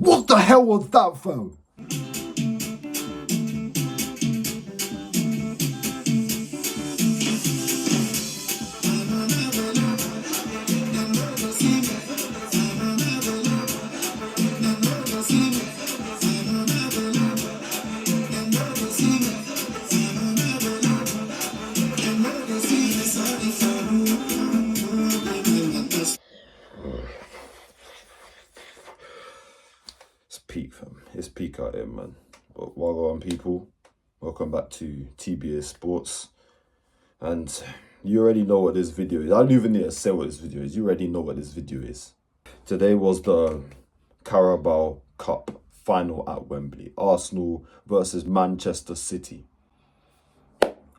What the hell was that, fam? It's peak, fam. It's peak out here, man. But well on, people. Welcome back to TBA Sports. And you already know what this video is. I don't even need to say what this video is. You already know what this video is. Today was the Caraboa Cup final at Wembley. Arsenal versus Manchester City.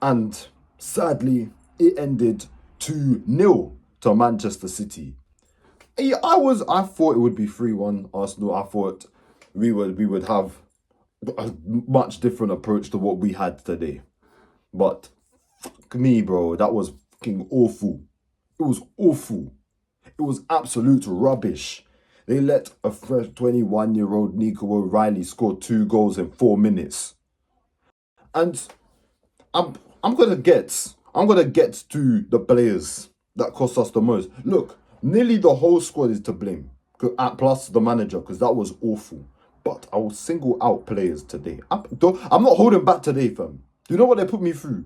And sadly, it ended 2-0 to Manchester City. I thought it would be 3-1 Arsenal. I thought we would have a much different approach to what we had today. But fuck me, bro, that was fucking awful. It was awful. It was absolute rubbish. They let a fresh 21-year-old Nico O'Reilly score 2 goals in 4 minutes. And I'm gonna get to the players that cost us the most. Look, nearly the whole squad is to blame, plus the manager, because that was awful. But I will single out players today. I'm not holding back today, fam. You know what they put me through?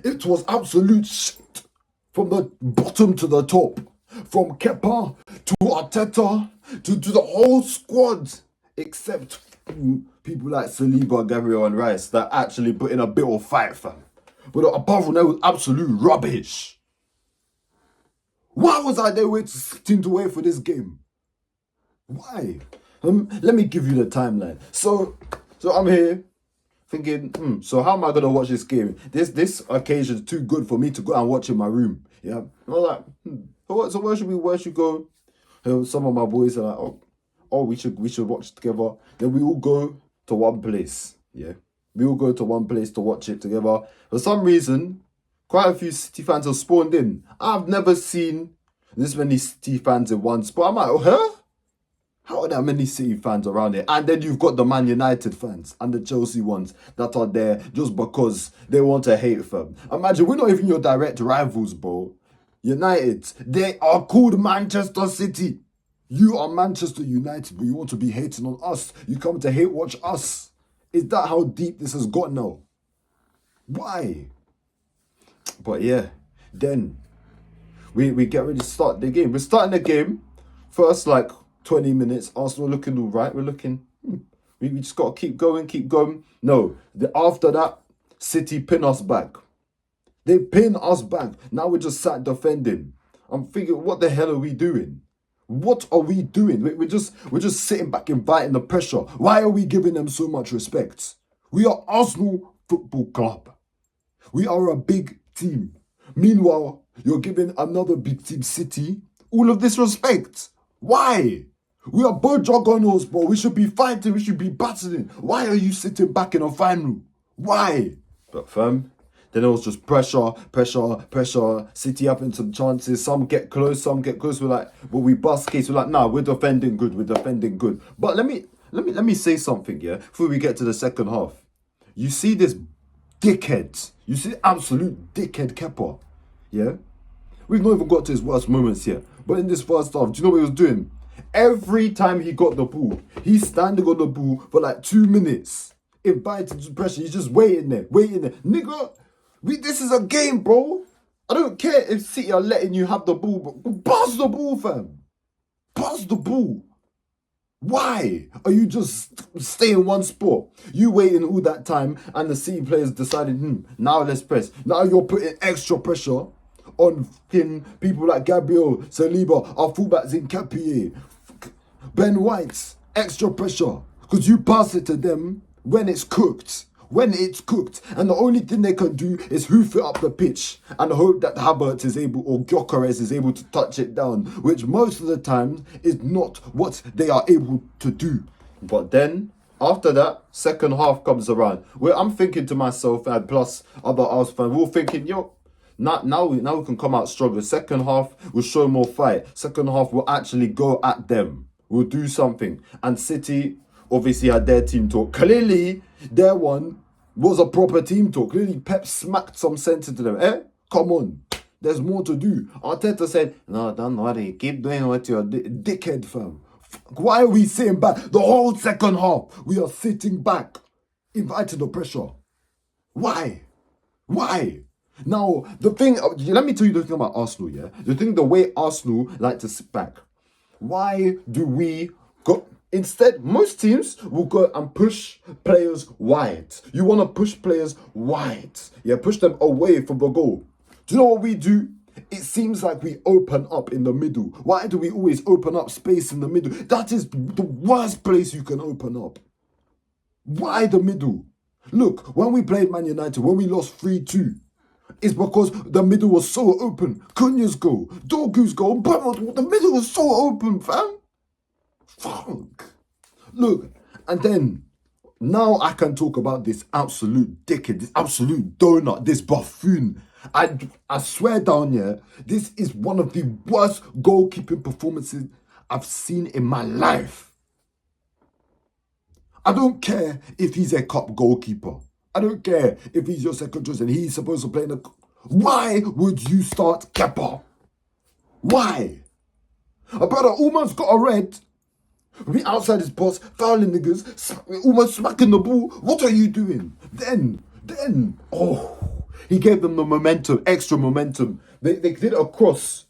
It was absolute shit from the bottom to the top. From Kepa to Arteta to the whole squad. Except people like Saliba, Gabriel and Rice that actually put in a bit of fight, fam. But apart from that, it was absolute rubbish. Why was I there sitting to wait for this game? Why? Let me give you the timeline. So I'm here thinking, so how am I gonna watch this game? This occasion is too good for me to go and watch in my room. Yeah, I was like, so where should we go? Some of my boys are like, oh, we should watch together. Then we all go to one place. Yeah, we all go to one place to watch it together. For some reason, quite a few City fans have spawned in. I've never seen this many City fans in one spot. I'm like, huh? How are there many City fans around here? And then you've got the Man United fans and the Chelsea ones that are there just because they want to hate them. Imagine, we're not even your direct rivals, bro. United, they are called Manchester City. You are Manchester United, but you want to be hating on us. You come to hate watch us. Is that how deep this has got now? Why? But yeah, then we get ready to start the game. We're starting the game. First, 20 minutes, Arsenal looking all right. We're looking, we just got to keep going. No, after that, City pin us back. They pin us back. Now we're just sat defending. I'm thinking, what the hell are we doing? What are we doing? We're just sitting back inviting the pressure. Why are we giving them so much respect? We are Arsenal Football Club. We are a big team. Meanwhile, you're giving another big team, City, all of this respect. Why? We are both juggernauts, bro. We should be fighting. We should be battling. Why are you sitting back in a final? Why? But fam, then it was just pressure. City having some chances. Some get close. We're like, well, we bust case. We're like, nah, we're defending good. But let me say something, yeah, before we get to the second half. You see this dickhead. You see absolute dickhead Kepa, yeah? We've not even got to his worst moments yet. But in this first half, do you know what he was doing? Every time he got the ball, he's standing on the ball for 2 minutes. Inviting to pressure. He's just waiting there. Nigga, this is a game, bro. I don't care if City are letting you have the ball, but pass the ball, fam. Pass the ball. Why are you just staying in one spot? You waiting all that time and the City players decided, now let's press. Now you're putting extra pressure on people like Gabriel, Saliba, our fullbacks in Kepa, Ben White. Extra pressure. Because you pass it to them when it's cooked. And the only thing they can do is hoof it up the pitch and hope that Havertz is able, or Gyökeres is able to touch it down, which most of the time is not what they are able to do. But then, after that, second half comes around, where I'm thinking to myself, and plus other Arsenal fans, we're all thinking, now we can come out stronger. Second half, we'll show more fight. Second half, we'll actually go at them. We'll do something. And City obviously had their team talk. Clearly, their one was a proper team talk. Clearly, Pep smacked some sense into them. Come on. There's more to do. Arteta said, no, don't worry. Keep doing what you're dickhead, fam. Why are we sitting back? The whole second half, we are sitting back. Inviting the pressure. Why? Why? Now, the thing, let me tell you the thing about Arsenal, yeah? The way Arsenal like to sit back. Why do we go? Instead, most teams will go and push players wide. You want to push players wide. Yeah, push them away from the goal. Do you know what we do? It seems like we open up in the middle. Why do we always open up space in the middle? That is the worst place you can open up. Why the middle? Look, when we played Man United, when we lost 3-2, it's because the middle was so open. Cunha's goal, Dorgu's goal, but the middle was so open, fam. Fuck. Look, and then now I can talk about this absolute dickhead, this absolute donut, this buffoon. I swear down here, this is one of the worst goalkeeping performances I've seen in my life. I don't care if he's a cup goalkeeper. I don't care if he's your second choice and he's supposed to play in a... Why would you start Kepa? Why? A brother almost got a red. We outside his box, fouling niggas, almost smacking the ball. What are you doing? Then, he gave them the momentum, extra momentum. They did it across.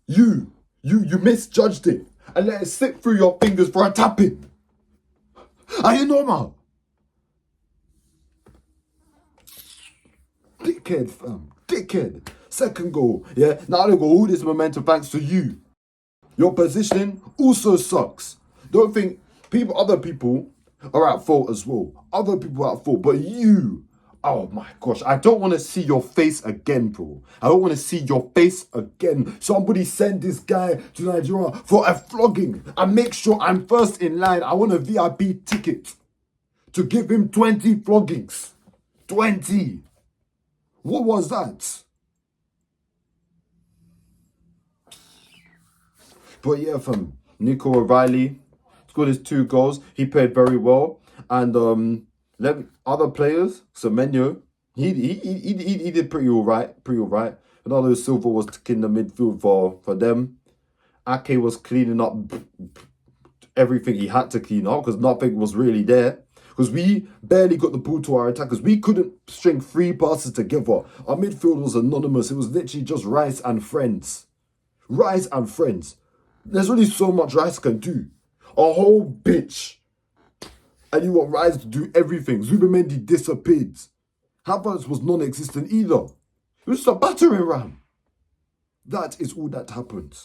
You misjudged it and let it slip through your fingers for a tap-in. Are you normal? Dickhead, fam. Dickhead. Second goal, yeah? Now they got all this momentum thanks to you. Your positioning also sucks. Don't think other people are at fault as well. Other people are at fault, but you, oh my gosh, I don't want to see your face again, bro. I don't want to see your face again. Somebody send this guy to Nigeria for a flogging and make sure I'm first in line. I want a VIP ticket to give him 20 floggings. 20. What was that? But yeah, fam, Nico O'Reilly scored his 2 goals. He played very well. And other players, Semenyo, he did pretty all right. Ronaldo Silva was in the midfield for them. Ake was cleaning up everything he had to clean up because nothing was really there. Because we barely got the ball to our attackers. We couldn't string 3 passes together. Our midfield was anonymous. It was literally just Rice and friends. Rice and friends. There's only so much Rice can do. A whole bitch. And you want Rice to do everything. Zubimendi disappeared. Havertz was non-existent either. It was just a battering ram. That is all that happened.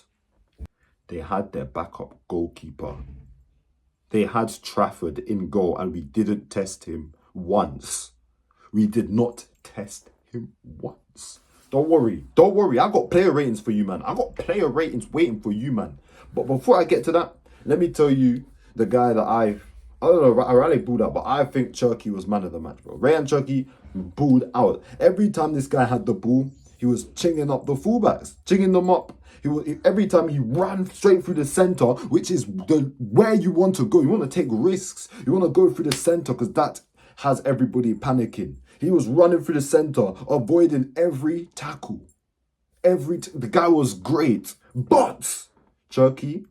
They had their backup goalkeeper. They had Trafford in goal and we didn't test him once. We did not test him once. Don't worry. I got player ratings for you, man. I got player ratings waiting for you, man. But before I get to that, let me tell you the guy that I don't know, I really booed out, but I think Cherky was man of the match, bro. Rayan Cherky booed out. Every time this guy had the ball, he was chinging up the fullbacks, chinging them up. Every time he ran straight through the centre, which is where you want to go. You want to take risks. You want to go through the centre because that has everybody panicking. He was running through the centre, avoiding every tackle. The guy was great. But, Cherky,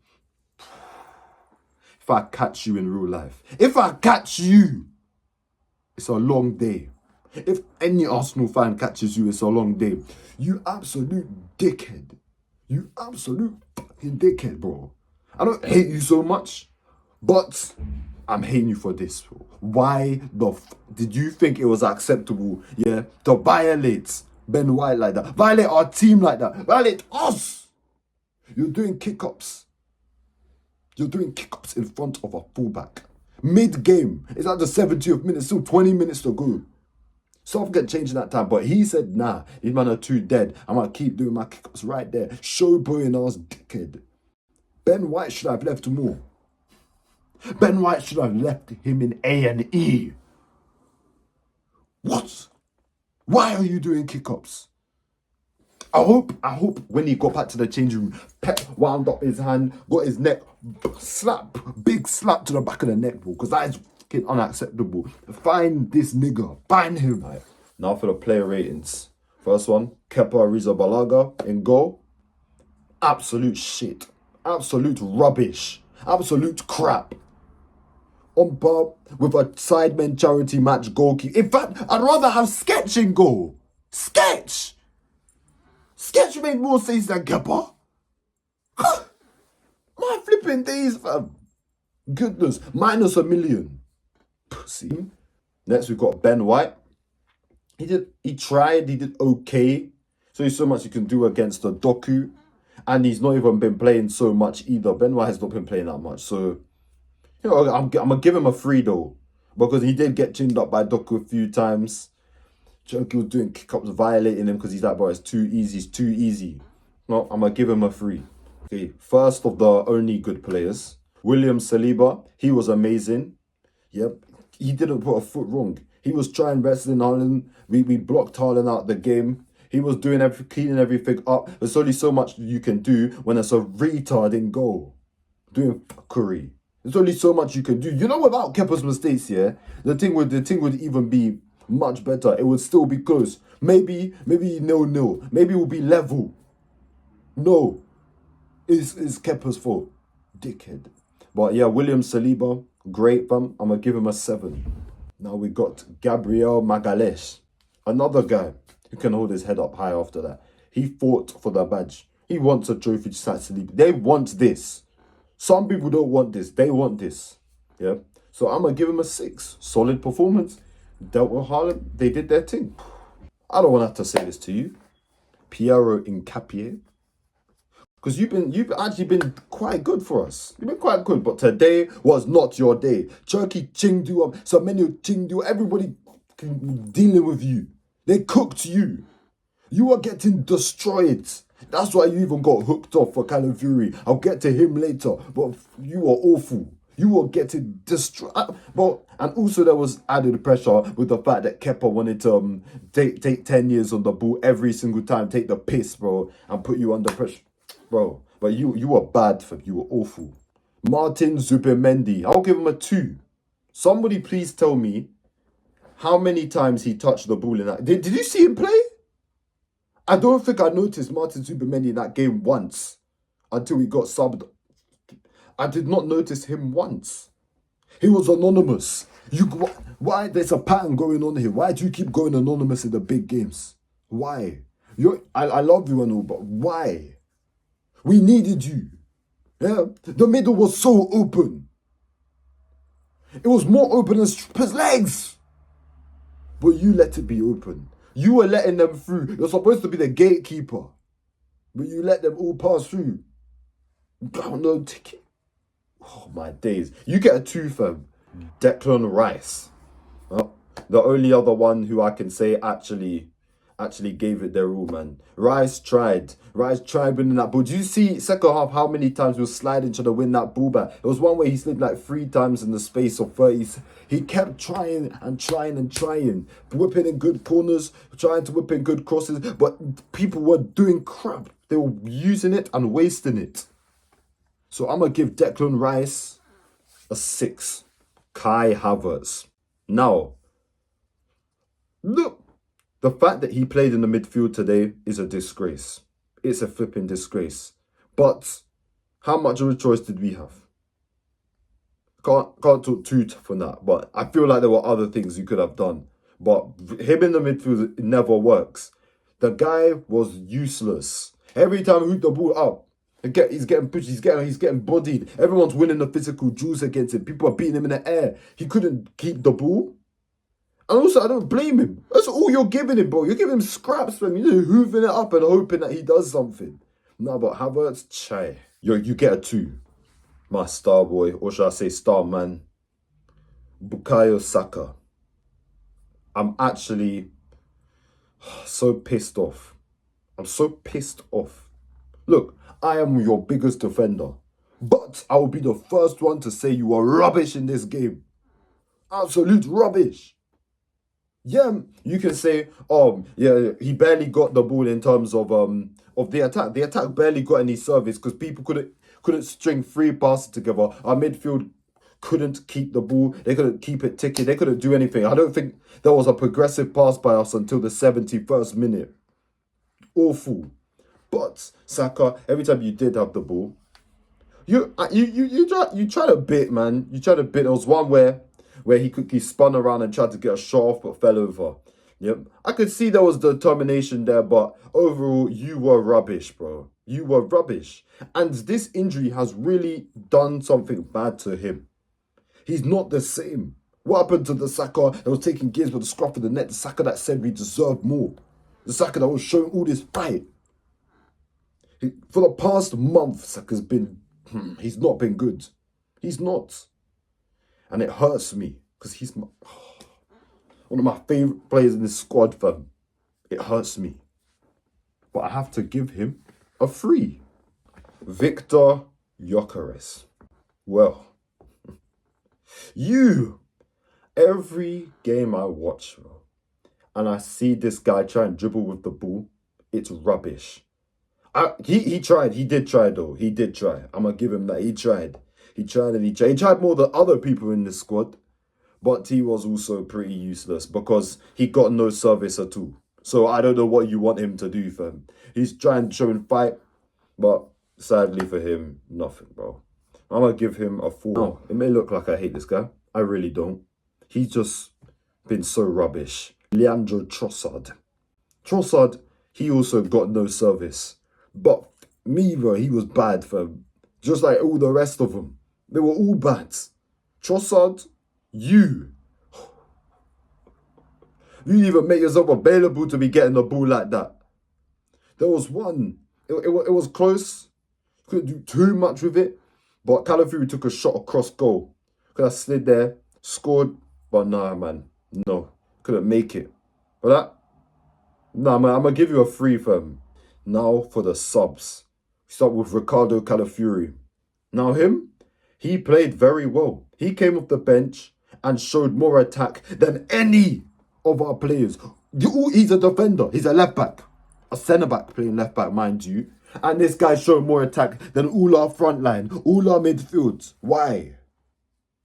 if I catch you in real life, if I catch you, it's a long day. If any Arsenal fan catches you, it's a long day. You absolute dickhead. You absolute fucking dickhead, bro. I don't hate you so much, but I'm hating you for this, bro. Why did you think it was acceptable, yeah, to violate Ben White like that? Violate our team like that? Violate us? You're doing kick-ups. You're doing kick-ups in front of a fullback. Mid-game. It's at the 70th minute, still 20 minutes to go. Southgate changing that time, but he said, nah, these men are too dead. I'm going to keep doing my kick-ups right there. Showboying us, dickhead. Ben White should have left more. Ben White should have left him in A&E. What? Why are you doing kick-ups? I hope when he got back to the changing room, Pep wound up his hand, got his neck, big slap to the back of the neck, bro, because that is fucking unacceptable. Find this nigga, find him. Right. Now for the player ratings. First one, Kepa Arrizabalaga in goal. Absolute shit. Absolute rubbish. Absolute crap. On par with a Sidemen charity match goalkeeper. In fact, I'd rather have Sketch in goal. Sketch made more saves than Kepa. My flipping days, fam. Goodness. -1 million. Pussy. Next, we've got Ben White. He did okay. So there's so much you can do against the Doku. And he's not even been playing so much either. Ben White has not been playing that much. So, you know, I'm going to give him a 3 though. Because he did get chinned up by Doku a few times. Cherky was doing kick-ups, violating him because he's like, bro, it's too easy. It's too easy. No, I'm going to give him a 3. Okay, first of the only good players. William Saliba. He was amazing. Yep. He didn't put a foot wrong. He was trying wrestling Haaland. We blocked Haaland out the game. He was doing cleaning everything up. There's only so much you can do when it's a retard in goal. Doing fuckery. There's only so much you can do. You know, without Kepa's mistakes, yeah, the thing would even be much better. It would still be close. Maybe 0-0. Maybe it will be level. No. It's Kepa's fault. Dickhead. But yeah, William Saliba, great, fam. I'm going to give him a 7. Now we got Gabriel Magalhaes. Another guy who can hold his head up high after that. He fought for the badge. He wants a trophy just like Saliba. They want this. Some people don't want this. They want this. Yeah. So I'm going to give him a 6. Solid performance. Dealt with Haaland. They did their thing. I don't want to have to say this to you. Piero Hincapié. Because you've actually been quite good for us. You've been quite good. But today was not your day. Turkey Chingdu, Semenyo Chingdu, everybody dealing with you. They cooked you. You are getting destroyed. That's why you even got hooked off for Callum Fury. I'll get to him later. But you are awful. You were getting destroyed. But and also there was added pressure with the fact that Kepa wanted to take 10 years on the ball every single time, take the piss, bro, and put you under pressure. Bro, but you were bad, for you were awful. Martin Zubimendi, I'll give him a 2. Somebody please tell me how many times he touched the ball in that. Did you see him play? I don't think I noticed Martin Zubimendi in that game once until he got subbed. I did not notice him once. He was anonymous. Why? There's a pattern going on here. Why do you keep going anonymous in the big games? Why? I love you and all, but why? We needed you. Yeah? The middle was so open. It was more open than Stripper's legs. But you let it be open. You were letting them through. You're supposed to be the gatekeeper. But you let them all pass through. No ticket. Oh, my days. You get a 2, fam. Declan Rice. Oh, the only other one who I can say actually gave it their all, man. Rice tried winning that ball. Do you see second half how many times he was sliding trying to win that ball back? It was one way he slid like 3 times in the space of 30. He kept trying, whipping in good corners, trying to whip in good crosses, but people were doing crap. They were using it and wasting it. So I'm going to give Declan Rice a 6. Kai Havertz. Now, look. The fact that he played in the midfield today is a disgrace. It's a flipping disgrace. But how much of a choice did we have? Can't talk too tough on that. But I feel like there were other things you could have done. But him in the midfield, it never works. The guy was useless. Every time he hooked the ball up, he's getting pushed, he's getting bodied. Everyone's winning the physical duels against him. People are beating him in the air. He couldn't keep the ball. And also, I don't blame him. That's all you're giving him, bro. You're giving him scraps, man. You're hooving it up and hoping that he does something. No, but Havertz, chai. You get a 2. My star boy, or should I say star man, Bukayo Saka. I'm actually so pissed off. I'm so pissed off. Look, I am your biggest defender. But I will be the first one to say you are rubbish in this game. Absolute rubbish. Yeah, you can say, yeah, he barely got the ball in terms of the attack. The attack barely got any service because people couldn't string three passes together. Our midfield couldn't keep the ball. They couldn't keep it ticking. They couldn't do anything. I don't think there was a progressive pass by us until the 71st minute. Awful. But Saka, every time you did have the ball, you tried a bit, man. You tried a bit. There was one where he spun around and tried to get a shot off but fell over. Yep. I could see there was determination there, but overall, you were rubbish, bro. You were rubbish. And this injury has really done something bad to him. He's not the same. What happened to the Saka that was taking gives with the scruff of the net? The Saka that said we deserved more. The Saka that was showing all this fight. For the past month, Saka's been... he's not been good. He's not. And it hurts me because he's one of my favourite players in this squad, fam. It hurts me. But I have to give him a 3. Victor Gyökeres. Well, every game I watch, bro, and I see this guy try and dribble with the ball, it's rubbish. He tried. He did try, though. He did try. I'm going to give him that. He tried. He tried more than other people in the squad. But he was also pretty useless because he got no service at all. So I don't know what you want him to do, fam. He's trying to show and fight. But sadly for him, nothing, bro. I'm going to give him a 4. Oh. It may look like I hate this guy. I really don't. He's just been so rubbish. Leandro Trossard. Trossard, he also got no service. But me, bro, he was bad, fam. Just like all the rest of them. They were all bad. Trossard, you didn't even make yourself available to be getting the ball like that. There was one. It was close. Couldn't do too much with it. But Calafiori took a shot across goal. Could have slid there, scored. But nah, man. No. Couldn't make it. But that? Nah, man. I'm going to give you a 3, fam. Now for the subs. We start with Ricardo Calafiori. Now he played very well. He came off the bench and showed more attack than any of our players. He's a defender. He's a left back. A centre back playing left back, mind you. And this guy showed more attack than all our front line, all our midfields. Why?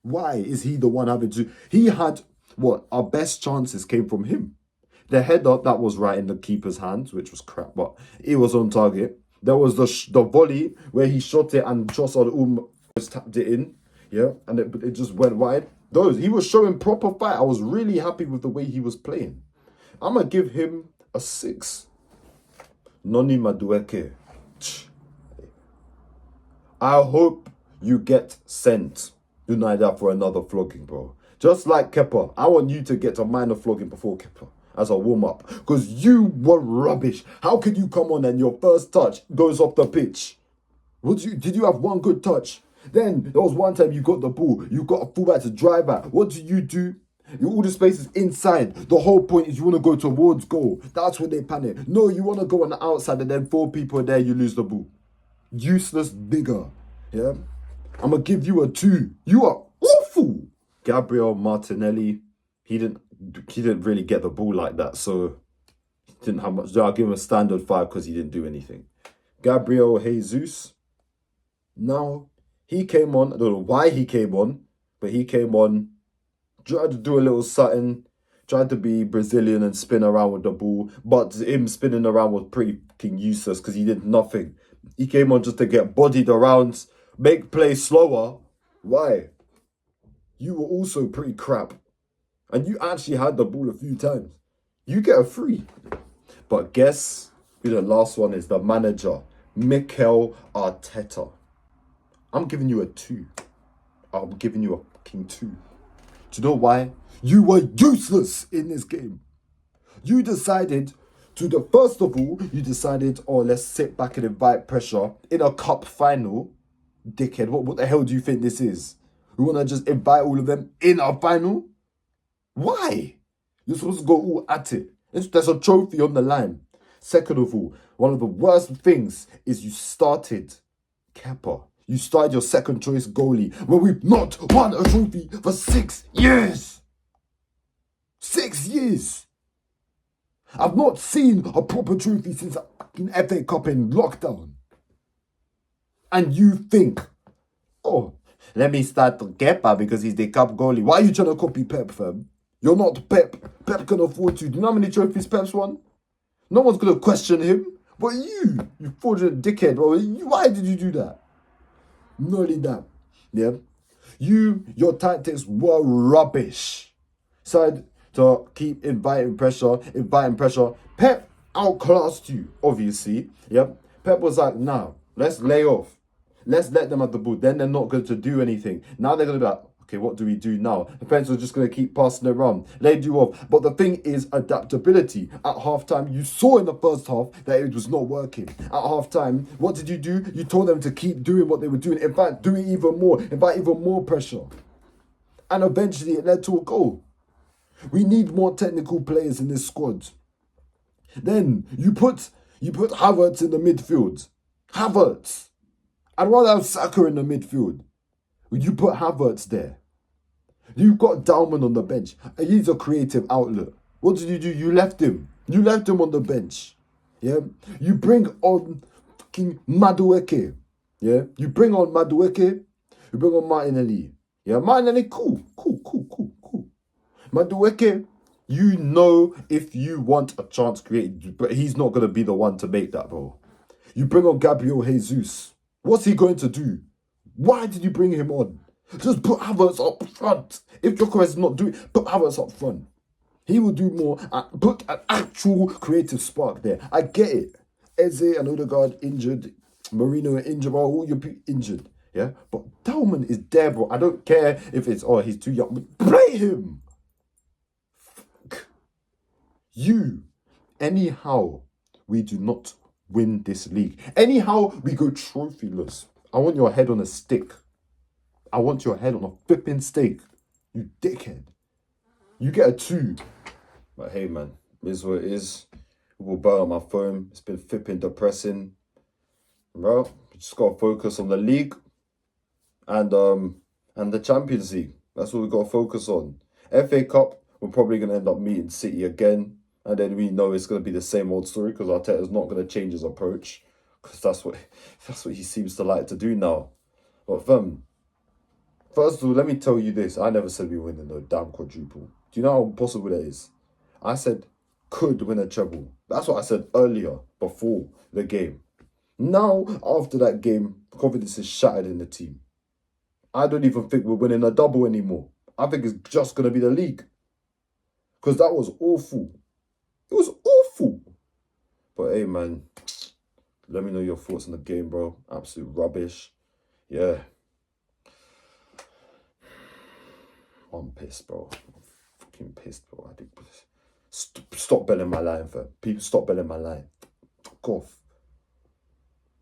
Why is he the one having to... He had, our best chances came from him. The header, that was right in the keeper's hands, which was crap, but it was on target. There was the volley where he shot it and Trossard almost tapped it in. Yeah, and it just went wide. He was showing proper fight. I was really happy with the way he was playing. I'm going to give him a 6. Noni Madueke. I hope you get sent United for another flogging, bro. Just like Kepa. I want you to get a minor flogging before Kepa as a warm-up. Because you were rubbish. How could you come on and your first touch goes off the pitch? Did you have one good touch? Then there was one time you got the ball. You got a fullback to drive at. What do? All the space is inside. The whole point is you want to go towards goal. That's when they panic. No, you want to go on the outside and then 4 people are there, you lose the ball. Useless nigger. Yeah? I'm going to give you a 2. You are awful. Gabriel Martinelli, he didn't really get the ball like that, so he didn't have much. I'll give him a standard 5 because he didn't do anything. Gabriel Jesus. Now, he came on. I don't know why he came on, but he came on, tried to do a little something, tried to be Brazilian and spin around with the ball, but him spinning around was pretty fucking useless because he did nothing. He came on just to get bodied around, make play slower. Why? You were also pretty crap. And you actually had the ball a few times. You get a 3. But guess who the last one is? The manager, Mikel Arteta. I'm giving you a 2. I'm giving you a fucking 2. Do you know why? You were useless in this game. You decided first of all, let's sit back and invite pressure in a cup final. Dickhead, what the hell do you think this is? We want to just invite all of them in our final? Why? You're supposed to go all at it. There's a trophy on the line. Second of all, one of the worst things is you started Kepa. You started your second choice goalie when we've not won a trophy for 6 years. 6 years. I've not seen a proper trophy since a fucking FA Cup in lockdown. And you think, oh, let me start Kepa because he's the cup goalie. Why are you trying to copy Pep, fam? You're not Pep. Pep can afford to. Do you know how many trophies Pep's won? No one's going to question him. But you fraudulent dickhead, bro. Why did you do that? Not only that, yeah? Your tactics were rubbish. Decided to keep inviting pressure. Pep outclassed you, obviously. Yep. Pep was like, nah, let's lay off. Let's let them have the ball. Then they're not going to do anything. Now they're going to be like, okay, what do we do now? The pencil's just going to keep passing it around. Laid you off. But the thing is adaptability. At halftime, you saw in the first half that it was not working. At halftime, what did you do? You told them to keep doing what they were doing. In fact, do it even more. Invite even more pressure. And eventually it led to a goal. We need more technical players in this squad. Then you put Havertz in the midfield. Havertz. I'd rather have Saka in the midfield. You put Havertz there. You've got Dalman on the bench. He's a creative outlet. What did you do? You left him. You left him on the bench. Yeah. You bring on fucking Madueke. Yeah. You bring on Madueke. You bring on Martinelli. Yeah. Martinelli, cool. Madueke, you know if you want a chance created, but he's not going to be the one to make that, bro. You bring on Gabriel Jesus. What's he going to do? Why did you bring him on? Just put Havertz up front. If Jokeres is not doing, put Havertz up front. He will do more. Put an actual creative spark there. I get it. Eze and Odegaard injured. Marino injured. All your people injured. Yeah? But Dalman is there, bro. I don't care if it's, oh, he's too young. Play him. Fuck. You. Anyhow, we do not win this league. Anyhow, we go trophyless. I want your head on a stick. I want your head on a flipping steak. You dickhead. You get a 2. But hey, man, it is what it is. It will burn on my phone. It's been flipping depressing. Bro, just got to focus on the league and the Champions League. That's what we got to focus on. FA Cup, we're probably going to end up meeting City again. And then we know it's going to be the same old story because Arteta's not going to change his approach. Because that's what he seems to like to do now. But first of all, let me tell you this. I never said we were winning no damn quadruple. Do you know how impossible that is? I said could win a treble. That's what I said earlier, before the game. Now, after that game, confidence is shattered in the team. I don't even think we're winning a double anymore. I think it's just going to be the league. Because that was awful. It was awful. But hey, man, let me know your thoughts on the game, bro. Absolute rubbish. Yeah. I'm pissed, bro. I'm fucking pissed, bro. I think stop belling my line, fam. People, stop belling my line. Fuck off.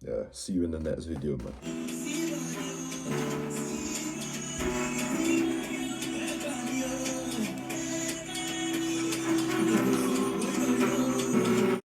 Yeah, see you in the next video, man.